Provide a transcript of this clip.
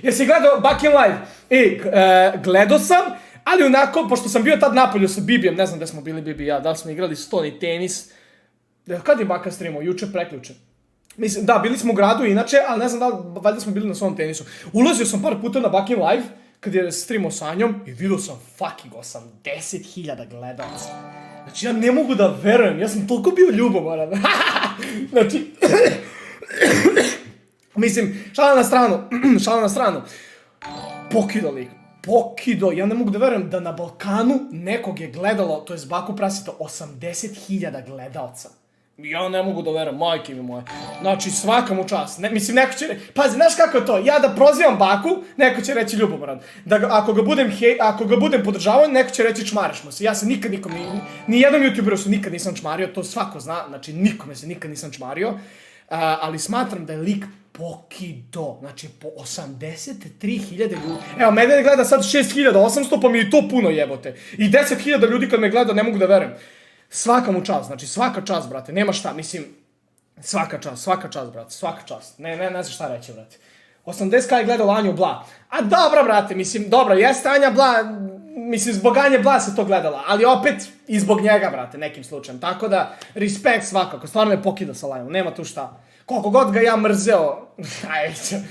Jesi gledao Back in Live? Gledao sam, ali onako, pošto sam bio tad napolju sa Bibijem, ne znam gde smo bili Bibi i ja, da li smo igrali stoni tenis. Kad je Baka streamao? Juče, prekjuče. Mislim, da, bili smo u gradu inače, ali ne znam da li, valjda smo bili na svom tenisu. Ulazio sam par puta na Back in Live, kad je streamao sa njom, i vidio sam fucking 80.000 gledalaca. Znači, ja ne mogu da verujem, ja sam toliko bio ljubomoran. Znači, mislim, šala na stranu. Pokido lik, ja ne mogu da verujem da na Balkanu nekog je gledalo, to je Baku Prasito, 80.000 gledalca. Ja ne mogu da verujem, majke mi moje. Znači, svaka mu čast. Mislim, neko će... Pazi, znaš kako je to? Ja da prozivam Baku, neko će reći ljubomoran. Ako ga budem podržavao, neko će reći čmariš mu se. Ja se nikad nikom... Ni jednom youtuberu se nikad nisam čmario, to svako zna. Znači, nikome se nikad nisam čmario. Ali smatram da je lik pokido. Znači, po 83.000 ljudi. Evo, mene gleda sad 6.800, pa mi je to puno jebote. I 10.000 ljudi kad me gleda, ne mogu da verujem. Svaka mu čast, znači svaka čast, brate, nema šta, mislim, svaka čast, brate, svaka čast, ne znam šta reći, brate. 80k je gledala Anju Bla, a dobro, brate, mislim, dobro, jeste Anja Bla, mislim, zbog Anje Bla se to gledala, ali opet i zbog njega, brate, nekim slučajem, tako da, respekt svakako, stvarno me pokida sa live, nema tu šta. Koliko god ga ja mrzeo, ajde,